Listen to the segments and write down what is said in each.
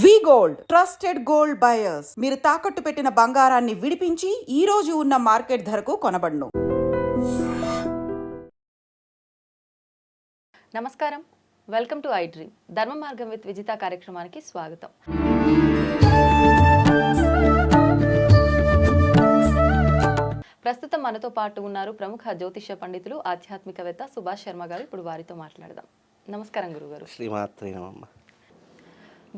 వి gold trusted gold buyers. మీరు తాకట్టు పెట్టిన బంగారాన్ని విడిపించి ఈ రోజు ఉన్న మార్కెట్ ధరకు కొనబడును. నమస్కారం, వెల్కమ్ టు ఐ డ్రీమ్. ధర్మ మార్గం విత్ విజిత కార్యక్రమానికి స్వాగతం. ప్రస్తుతం మనతో పాటు ఉన్నారు ప్రముఖ జ్యోతిష పండితులు, ఆధ్యాత్మికవేత్త సుభాష్ శర్మ గారు. ఇప్పుడు వారితో మాట్లాడదాం. నమస్కారం గురుగారు. శ్రీమాత్రే నమః.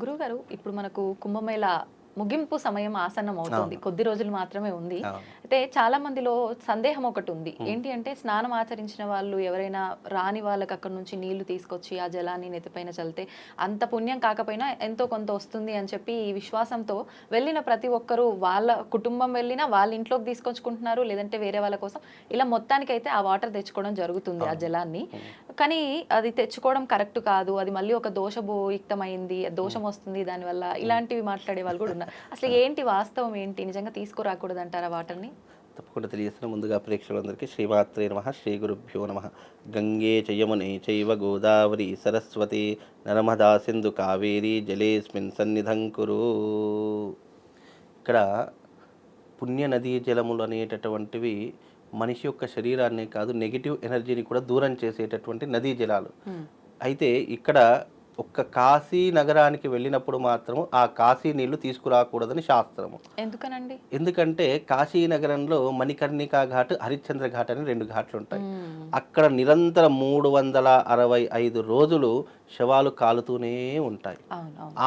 గురుగారు, ఇప్పుడు మనకు కుంభమేళ ముగింపు సమయం ఆసన్నం అవుతుంది. కొద్ది రోజులు మాత్రమే ఉంది. అయితే చాలా మందిలో సందేహం ఒకటి ఉంది. ఏంటి అంటే, స్నానం ఆచరించిన వాళ్ళు ఎవరైనా రాని వాళ్ళకి అక్కడ నుంచి నీళ్లు తీసుకొచ్చి ఆ జలాన్ని నెత్తిపైన చల్లితే అంత పుణ్యం కాకపోయినా ఎంతో కొంత వస్తుంది అని చెప్పి ఈ విశ్వాసంతో వెళ్ళిన ప్రతి ఒక్కరూ వాళ్ళ కుటుంబం వెళ్ళినా వాళ్ళ ఇంట్లోకి తీసుకొచ్చుకుంటున్నారు, లేదంటే వేరే వాళ్ళ కోసం ఇలా మొత్తానికైతే ఆ వాటర్ తెచ్చుకోవడం జరుగుతుంది, ఆ జలాన్ని. కానీ అది తెచ్చుకోవడం కరెక్ట్ కాదు, అది మళ్ళీ ఒక దోషభూయుక్తమైంది, దోషం వస్తుంది దానివల్ల, ఇలాంటివి మాట్లాడే వాళ్ళు కూడా ఉన్నారు. అసలు ఏంటి వాస్తవం ఏంటి? నిజంగా తీసుకురాకూడదు అంటారా వాటర్ని? తప్పకుండా తెలియజేస్తున్న ముందుగా ప్రేక్షకులందరికీ శ్రీమాత్రే నమః, శ్రీ గురుభ్యో నమః. గంగే చ యమునే చైవ గోదావరి సరస్వతి నర్మదా సింధు కావేరీ జలేస్మిన్ సన్నిధం కురు. ఇక్కడ పుణ్య నదీ జలములు అనేటటువంటివి మనిషి యొక్క శరీరాన్నే కాదు, నెగిటివ్ ఎనర్జీని కూడా దూరం చేసేటటువంటి నదీ జలాలు. అయితే ఇక్కడ ఒక్క కాశీ నగరానికి వెళ్ళినప్పుడు మాత్రము ఆ కాశీ నీళ్లు తీసుకురాకూడదని శాస్త్రము. ఎందుకనండి? ఎందుకంటే కాశీ నగరంలో మణికర్ణికా ఘాట్, హరిశ్చంద్ర ఘాట్ అని 2 ఘాట్లు ఉంటాయి. అక్కడ నిరంతరం 365 రోజులు శవాలు కాలుతూనే ఉంటాయి.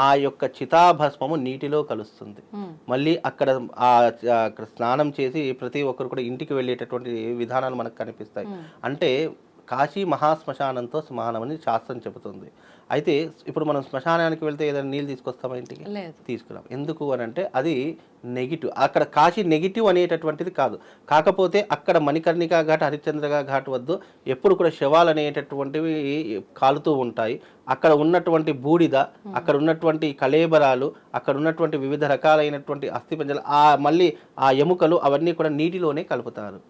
ఆ యొక్క చితాభస్మము నీటిలో కలుస్తుంది. మళ్ళీ అక్కడ స్నానం చేసి ప్రతి ఒక్కరు కూడా ఇంటికి వెళ్ళేటటువంటి విధానాలు మనకు కనిపిస్తాయి. అంటే కాశీ మహాశ్మశానంతో సమానమని శాస్త్రం చెబుతుంది. అయితే ఇప్పుడు మనం శ్మశానానికి వెళ్తే ఏదైనా నీళ్ళు తీసుకొస్తామా ఇంటికి? తీసుకురాం. ఎందుకు అని అంటే అది నెగిటివ్. అక్కడ కాశీ నెగిటివ్ అనేటటువంటిది కాదు. కాకపోతే అక్కడ మణికర్ణికా ఘాట్, హరిశ్చంద్ర ఘాట్ వద్ద ఎప్పుడు కూడా శవాలు అనేటటువంటివి కాలుతూ ఉంటాయి. అక్కడ ఉన్నటువంటి బూడిద, అక్కడ ఉన్నటువంటి కళేబరాలు, అక్కడ ఉన్నటువంటి వివిధ రకాలైనటువంటి అస్థిపంజలు, మళ్ళీ ఆ ఎముకలు అవన్నీ కూడా నీటిలోనే కలుపుతారు.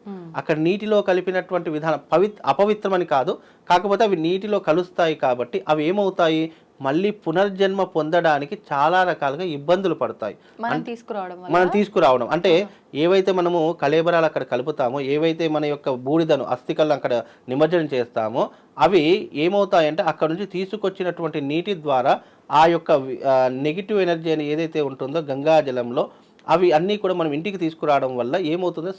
అక్కడ నీటిలో కలిపినటువంటి విధానం అపవిత్రమని కాదు, కాకపోతే అవి నీటిలో కలుస్తాయి కాబట్టి అవి ఏమవుతాయి, మళ్ళీ పునర్జన్మ పొందడానికి చాలా రకాలుగా ఇబ్బందులు పడతాయి. మనం తీసుకురావడం అంటే ఏవైతే మనము కళేబరాలు అక్కడ కలుపుతామో, ఏవైతే మన యొక్క బూడిదను అస్థికలను అక్కడ నిమజ్జనం చేస్తామో, అవి ఏమవుతాయంటే అక్కడ నుంచి తీసుకొచ్చినటువంటి నీటి ద్వారా ఆ యొక్క నెగిటివ్ ఎనర్జీ అని ఏదైతే ఉంటుందో గంగా జలంలో, అవి అన్నీ కూడా మనం ఇంటికి తీసుకురావడం వల్ల ఏమవుతుందో,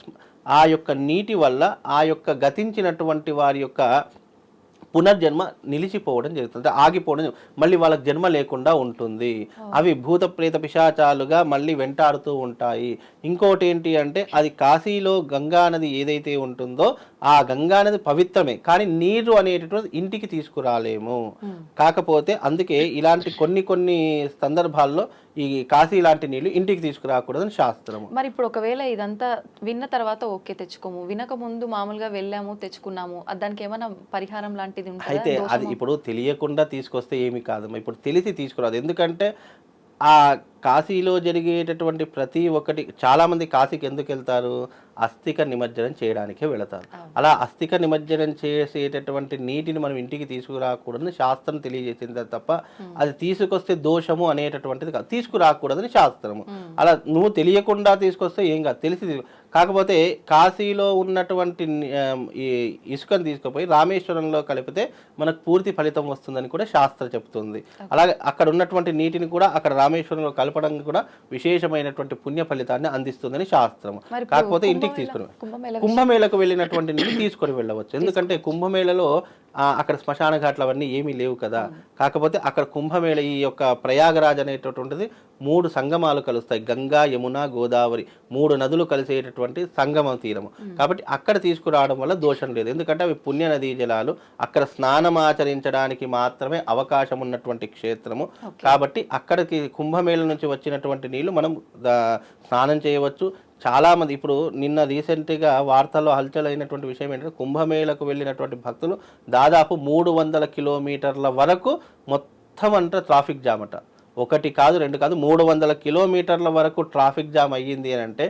ఆ యొక్క నీటి వల్ల ఆ యొక్క గతించినటువంటి వారి యొక్క పునర్జన్మ నిలిచిపోవడం జరుగుతుంది, ఆగిపోవడం, మళ్ళీ వాళ్ళకి జన్మ లేకుండా ఉంటుంది. అవి భూత ప్రేత పిశాచాలుగా మళ్ళీ వెంటాడుతూ ఉంటాయి. ఇంకోటి ఏంటి అంటే, అది కాశీలో గంగా నది ఏదైతే ఉంటుందో ఆ గంగా నది పవిత్రమే, కానీ నీరు అనేటటువంటి ఇంటికి తీసుకురాలేము. కాకపోతే అందుకే ఇలాంటి కొన్ని సందర్భాల్లో ఈ కాశీ లాంటి నీళ్లు ఇంటికి తీసుకురాకూడదని శాస్త్రము. మరి ఇప్పుడు ఒకవేళ ఇదంతా విన్న తర్వాత ఓకే తెచ్చుకోము, వినక ముందు మామూలుగా వెళ్ళాము తెచ్చుకున్నాము, దానికి ఏమైనా పరిహారం లాంటిది? అయితే అది ఇప్పుడు తెలియకుండా తీసుకొస్తే ఏమి కాదమ్మా, ఇప్పుడు తెలిసి తీసుకురాదు. ఎందుకంటే ఆ కాశీలో జరిగేటటువంటి ప్రతి ఒక్కటి, చాలామంది కాశీకి ఎందుకు వెళ్తారు? అస్థిక నిమజ్జనం చేయడానికే వెళతారు. అలా అస్థిక నిమజ్జనం చేసేటటువంటి నీటిని మనం ఇంటికి తీసుకురాకూడదని శాస్త్రం తెలియజేసింది తప్ప అది తీసుకొస్తే దోషము అనేటటువంటిది కాదు, తీసుకురాకూడదని శాస్త్రము. అలా నువ్వు తెలియకుండా తీసుకొస్తే ఏం కాదు, తెలిసి. కాకపోతే కాశీలో ఉన్నటువంటి ఈ ఇసుకను తీసుకుపోయి రామేశ్వరంలో కలిపితే మనకు పూర్తి ఫలితం వస్తుందని కూడా శాస్త్రం చెప్తుంది. అలాగే అక్కడ ఉన్నటువంటి నీటిని కూడా అక్కడ రామేశ్వరంలో కలపడం కూడా విశేషమైనటువంటి పుణ్య ఫలితాన్ని అందిస్తుందని శాస్త్రం. కాకపోతే ఇంటికి తీసుకుని కుంభమేళకు వెళ్ళినటువంటి నీళ్ళు తీసుకొని వెళ్ళవచ్చు. ఎందుకంటే కుంభమేళలో అక్కడ శ్మశాన ఘాట్లు అవన్నీ ఏమీ లేవు కదా. కాకపోతే అక్కడ కుంభమేళ ఈ యొక్క ప్రయాగరాజ్ అనేటటువంటిది 3 సంగమాలు కలుస్తాయి, గంగా, యమున, గోదావరి 3 నదులు కలిసేటటువంటి సంగమ తీరము. కాబట్టి అక్కడ తీసుకురావడం వల్ల దోషం లేదు. ఎందుకంటే అవి పుణ్య నదీ జలాలు, అక్కడ స్నానం ఆచరించడానికి మాత్రమే అవకాశం ఉన్నటువంటి క్షేత్రము. కాబట్టి అక్కడికి కుంభమేళ నుంచి వచ్చినటువంటి నీళ్లు మనం స్నానం చేయవచ్చు. చాలామంది ఇప్పుడు నిన్న రీసెంట్గా వార్తల్లో హల్చల్ అయినటువంటి విషయం ఏంటంటే, కుంభమేళకు వెళ్ళినటువంటి భక్తులు దాదాపు 300 కిలోమీటర్ల వరకు మొత్తం అంతా ట్రాఫిక్ జామ్ అట. 1 కాదు 2 కాదు 300 కిలోమీటర్ల వరకు ట్రాఫిక్ జామ్ అయ్యింది అని అంటే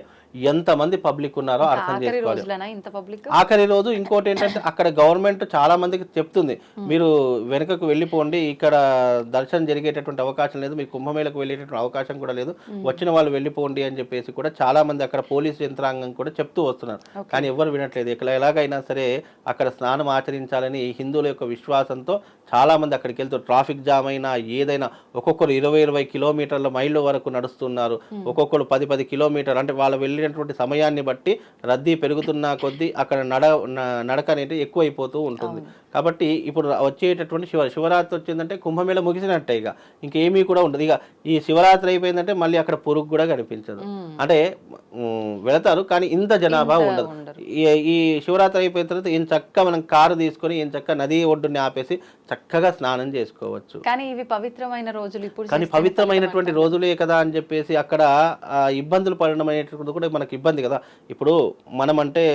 ఎంతమంది పబ్లిక్ ఉన్నారో అర్థం ఆఖరి చేసుకోవాలి. రోజులనా ఇంత పబ్లిక్? ఆఖరి రోజు ఇంకోటి ఏంటంటే అక్కడ గవర్నమెంట్ చాలా మందికి చెప్తుంది, మీరు వెనుకకు వెళ్ళిపోండి, ఇక్కడ దర్శనం జరిగేటటువంటి అవకాశం లేదు, మీకు కుంభమేళకు వెళ్ళేటటువంటి అవకాశం కూడా లేదు, వచ్చిన వాళ్ళు వెళ్ళిపోండి అని చెప్పేసి కూడా చాలా మంది అక్కడ పోలీసు యంత్రాంగం కూడా చెప్తూ వస్తున్నారు. కానీ ఎవరు వినట్లేదు. ఇక్కడ ఎలాగైనా సరే అక్కడ స్నానం ఆచరించాలని హిందువుల యొక్క విశ్వాసంతో చాలా మంది అక్కడికి వెళ్తారు. ట్రాఫిక్ జామ్ అయినా ఏదైనా ఒక్కొక్కరు 20-20 కిలోమీటర్ల మైళ్ళ వరకు నడుస్తున్నారు, ఒక్కొక్కరు 10-10 కిలోమీటర్లు. అంటే వాళ్ళు వెళ్ళినటువంటి సమయాన్ని బట్టి రద్దీ పెరుగుతున్న కొద్దీ అక్కడ నడక అనేది ఎక్కువైపోతూ ఉంటుంది. కాబట్టి ఇప్పుడు వచ్చేటటువంటి శివరాత్రి వచ్చిందంటే కుంభమేళ ముగిసినట్టే, ఇక ఇంకేమీ కూడా ఉండదు. ఇక ఈ శివరాత్రి అయిపోయిందంటే మళ్ళీ అక్కడ పురుగు కూడా కనిపించదు. అంటే వెళతారు కానీ ఇంత జనాభా ఉండదు. ఈ శివరాత్రి అయిపోయిన తర్వాత ఏం చక్కగా మనం కారు తీసుకొని ఏం చక్కగా నది ఒడ్డుని ఆపేసి చక్కగా స్నానం చేసుకోవచ్చు. కానీ ఇవి పవిత్రమైన రోజులు, ఇప్పుడు కానీ పవిత్రమైనటువంటి రోజులే కదా అని చెప్పేసి అక్కడ ఇబ్బందులు పడడం అనేటువంటిది కూడా మనకి ఇబ్బంది కదా. ఇప్పుడు మనం అంటే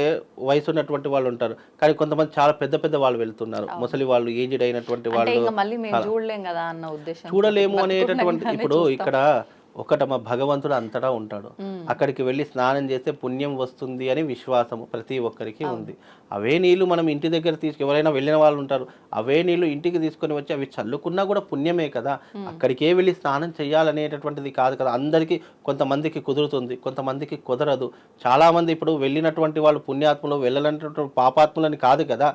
వయసు ఉన్నటువంటి వాళ్ళు ఉంటారు, కానీ కొంతమంది చాలా పెద్ద పెద్ద వాళ్ళు వెళ్తున్నారు, ముసలి వాళ్ళు, ఏజ్డ్ అయినటువంటి వాళ్ళు. మళ్ళీ మేము చూడలేం కదా అన్న ఉద్దేశం, చూడలేము అనేటటువంటి. ఇప్పుడు ఇక్కడ ఒకటమ భగవంతుడు అంతటా ఉంటాడు, అక్కడికి వెళ్ళి స్నానం చేస్తే పుణ్యం వస్తుంది అని విశ్వాసము ప్రతి ఒక్కరికి ఉంది. అవే నీళ్లు మనం ఇంటి దగ్గర ఎవరైనా వెళ్ళిన వాళ్ళు ఉంటారు, అవే నీళ్లు ఇంటికి తీసుకొని వచ్చి అవి చల్లుకున్నా కూడా పుణ్యమే కదా. అక్కడికే వెళ్ళి స్నానం చేయాలనేటటువంటిది కాదు కదా. అందరికీ కొంతమందికి కుదురుతుంది, కొంతమందికి కుదరదు. చాలా మంది ఇప్పుడు వెళ్ళినటువంటి వాళ్ళు పుణ్యాత్ములు, వెళ్ళనటువంటి పాపాత్ములని కాదు కదా,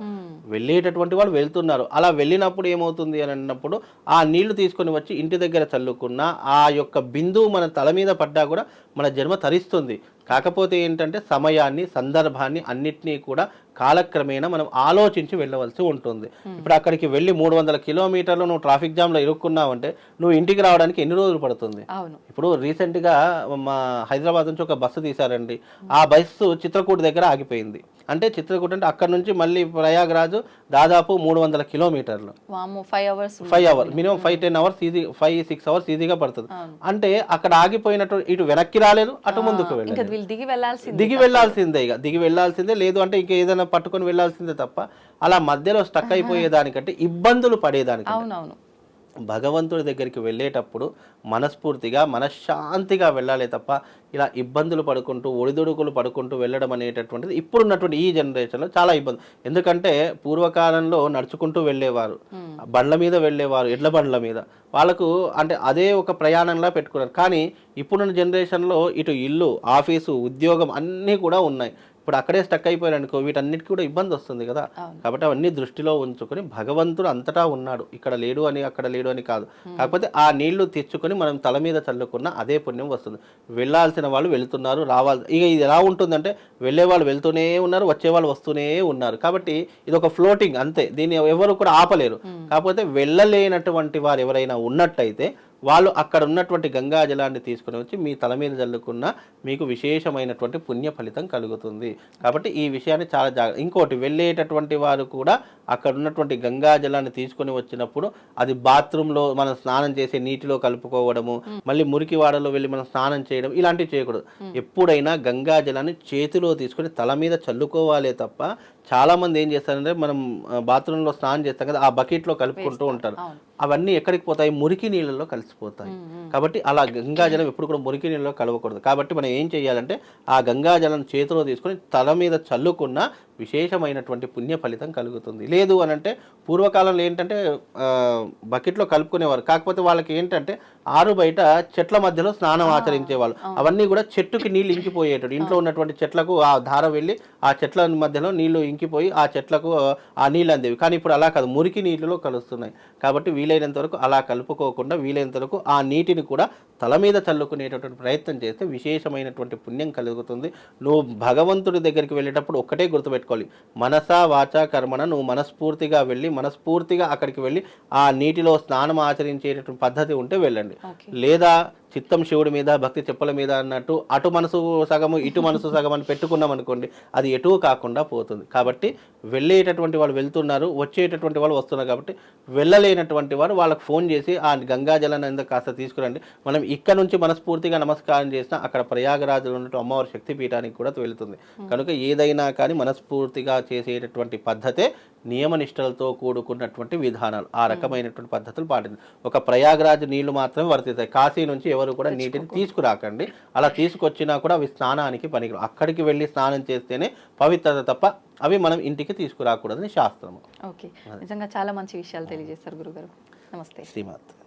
వెళ్ళేటటువంటి వాళ్ళు వెళ్తున్నారు. అలా వెళ్ళినప్పుడు ఏమవుతుంది అని అన్నప్పుడు ఆ నీళ్లు తీసుకొని వచ్చి ఇంటి దగ్గర చల్లుకున్నా ఆ యొక్క బిందువు మన తల మీద పడ్డా కూడా మన జన్మ తరిస్తుంది. కాకపోతే ఏంటంటే సమయాన్ని, సందర్భాన్ని అన్నిటినీ కూడా కాలక్రమేణా మనం ఆలోచించి వెళ్ళవలసి ఉంటుంది. ఇప్పుడు అక్కడికి వెళ్ళి 300 కిలోమీటర్లు నువ్వు ట్రాఫిక్ జామ్లో ఇరుక్కున్నావంటే నువ్వు ఇంటికి రావడానికి ఎన్ని రోజులు పడుతుంది? ఇప్పుడు రీసెంట్గా మా హైదరాబాద్ నుంచి ఒక బస్సు తీశారండి. ఆ బస్సు చిత్రకూట్ దగ్గర ఆగిపోయింది. అంటే చిత్రకూట్ అంటే అక్కడ నుంచి మళ్ళీ ప్రయాగరాజు దాదాపు 300 కిలోమీటర్లు, 5 hours minimum 5-10 hours easy, 5-6 hours ఈజీగా పడుతుంది. అంటే అక్కడ ఆగిపోయినట్టు ఇటు వెనక్కి రాలేదు, అటు ముందుకు వెళ్ళలేదు, దిగి వెళ్ళాల్సిందే. ఇక దిగి వెళ్ళాల్సిందే, లేదు అంటే ఇంక ఏదైనా పట్టుకొని వెళ్ళాల్సిందే తప్ప అలా మధ్యలో స్టక్ అయిపోయేదానికంటే ఇబ్బందులు పడేదానికంటే భగవంతుడి దగ్గరికి వెళ్ళేటప్పుడు మనస్ఫూర్తిగా మనశ్శాంతిగా వెళ్ళాలి తప్ప ఇలా ఇబ్బందులు పడుకుంటూ ఒడిదుడుకులు పడుకుంటూ వెళ్ళడం అనేటటువంటిది ఇప్పుడున్నటువంటి ఈ జనరేషన్లో చాలా ఇబ్బంది. ఎందుకంటే పూర్వకాలంలో నడుచుకుంటూ వెళ్ళేవారు, బండ్ల మీద వెళ్ళేవారు, ఎడ్ల బండ్ల మీద, వాళ్ళకు అంటే అదే ఒక ప్రయాణంలా పెట్టుకున్నారు. కానీ ఇప్పుడున్న జనరేషన్లో ఇటు ఇల్లు, ఆఫీసు, ఉద్యోగం అన్నీ కూడా ఉన్నాయి. ఇప్పుడు అక్కడే స్టక్ అయిపోయారు అనుకో, వీటన్నిటికీ కూడా ఇబ్బంది వస్తుంది కదా. కాబట్టి అవన్నీ దృష్టిలో ఉంచుకొని భగవంతుడు అంతటా ఉన్నాడు, ఇక్కడ లేడు అని అక్కడ లేడు అని కాదు. కాకపోతే ఆ నీళ్లు తెచ్చుకొని మనం తల మీద చల్లుకున్న అదే పుణ్యం వస్తుంది. వెళ్ళాల్సిన వాళ్ళు వెళ్తున్నారు, రావాలి. ఇక ఇది ఎలా ఉంటుందంటే వెళ్ళే వాళ్ళు వెళ్తూనే ఉన్నారు, వచ్చేవాళ్ళు వస్తూనే ఉన్నారు. కాబట్టి ఇది ఒక ఫ్లోటింగ్ అంతే, దీన్ని ఎవరు కూడా ఆపలేరు. కాకపోతే వెళ్ళలేనటువంటి వారు ఎవరైనా ఉన్నట్టయితే వాళ్ళు అక్కడ ఉన్నటువంటి గంగా జలాన్ని తీసుకుని వచ్చి మీ తల మీద చల్లుకున్న మీకు విశేషమైనటువంటి పుణ్య ఫలితం కలుగుతుంది. కాబట్టి ఈ విషయాన్ని చాలా జాగ్రత్త. ఇంకోటి, వెళ్ళేటటువంటి వారు కూడా అక్కడ ఉన్నటువంటి గంగా జలాన్ని తీసుకొని వచ్చినప్పుడు అది బాత్రూంలో మనం స్నానం చేసే నీటిలో కలుపుకోవడము, మళ్ళీ మురికి వాడలో వెళ్ళి మనం స్నానం చేయడం ఇలాంటివి చేయకూడదు. ఎప్పుడైనా గంగా జలాన్ని చేతిలో తీసుకొని తల మీద చల్లుకోవాలే తప్ప చాలా మంది ఏం చేస్తారంటే మనం బాత్రూంలో స్నానం చేస్తాం కదా, ఆ బకెట్లో కలుపుకుంటూ ఉంటారు. అవన్నీ ఎక్కడికి పోతాయి? మురికి నీళ్ళలో కలిసిపోతాయి. కాబట్టి అలా గంగాజలం ఎప్పుడు కూడా మురికి నీళ్ళలో కలవకూడదు. కాబట్టి మనం ఏం చేయాలంటే ఆ గంగాజలం చేతిలో తీసుకొని తల మీద చల్లుకున్న విశేషమైనటువంటి పుణ్య ఫలితం కలుగుతుంది. లేదు అని అంటే పూర్వకాలంలో ఏంటంటే బకెట్లో కలుపుకునేవారు. కాకపోతే వాళ్ళకి ఏంటంటే ఆరు బయట చెట్ల మధ్యలో స్నానం ఆచరించేవాళ్ళు. అవన్నీ కూడా చెట్టుకి నీళ్ళు ఇంకిపోయేటట్టు, ఇంట్లో ఉన్నటువంటి చెట్లకు ఆ ధార వెళ్ళి ఆ చెట్ల మధ్యలో నీళ్లు ఇంకిపోయి ఆ చెట్లకు ఆ నీళ్ళు అందేవి. కానీ ఇప్పుడు అలా కాదు, మురికి నీళ్ళలో కలుస్తున్నాయి. కాబట్టి వీలైనంత వరకు అలా కలుపుకోకుండా వీలైనంత వరకు ఆ నీటిని కూడా తల మీద చల్లుకునేటటువంటి ప్రయత్నం చేస్తే విశేషమైనటువంటి పుణ్యం కలుగుతుంది. నువ్వు భగవంతుడి దగ్గరికి వెళ్ళేటప్పుడు ఒక్కటే గుర్తుపెట్టుకోవాలి, మనసా వాచా కర్మణ, నువ్వు మనస్ఫూర్తిగా వెళ్ళి మనస్ఫూర్తిగా అక్కడికి వెళ్ళి ఆ నీటిలో స్నానం ఆచరించేటటువంటి పద్ధతి ఉంటే వెళ్ళండి. లేదా చిత్తం శివుడి మీద, భక్తి చెప్పుల మీద అన్నట్టు అటు మనసు సగము ఇటు మనసు సగం అని పెట్టుకున్నాం అనుకోండి, అది ఎటు కాకుండా పోతుంది. కాబట్టి వెళ్ళేటటువంటి వాళ్ళు వెళ్తున్నారు, వచ్చేటటువంటి వాళ్ళు వస్తున్నారు. కాబట్టి వెళ్ళలేనటువంటి వారు వాళ్ళకి ఫోన్ చేసి ఆ గంగాజలాన్ని ఎందుకు కాస్త తీసుకురండి, మనం ఇక్కడ నుంచి మనస్ఫూర్తిగా నమస్కారం చేసినా అక్కడ ప్రయాగరాజులో ఉన్నట్టు అమ్మవారి శక్తిపీఠానికి కూడా వెళుతుంది. కనుక ఏదైనా కానీ మనస్ఫూర్తిగా చేసేటటువంటి పద్ధతే నియమనిష్టలతో కూడుకున్నటువంటి విధానాలు, ఆ రకమైనటువంటి పద్ధతులు పాటింది. ఒక ప్రయాగరాజు నీళ్లు మాత్రమే వర్తిస్తాయి. కాశీ నుంచి ఎవరు కూడా నీటిని తీసుకురాకండి. అలా తీసుకొచ్చినా కూడా అవి స్నానానికి పనికిరావు. అక్కడికి వెళ్ళి స్నానం చేస్తేనే పవిత్రత తప్ప అవి మనం ఇంటికి తీసుకురాకూడదని శాస్త్రము. ఓకే, నిజంగా చాలా మంచి విషయాలు తెలియజేస్తారు గురుగారు. నమస్తే. శ్రీమాత్.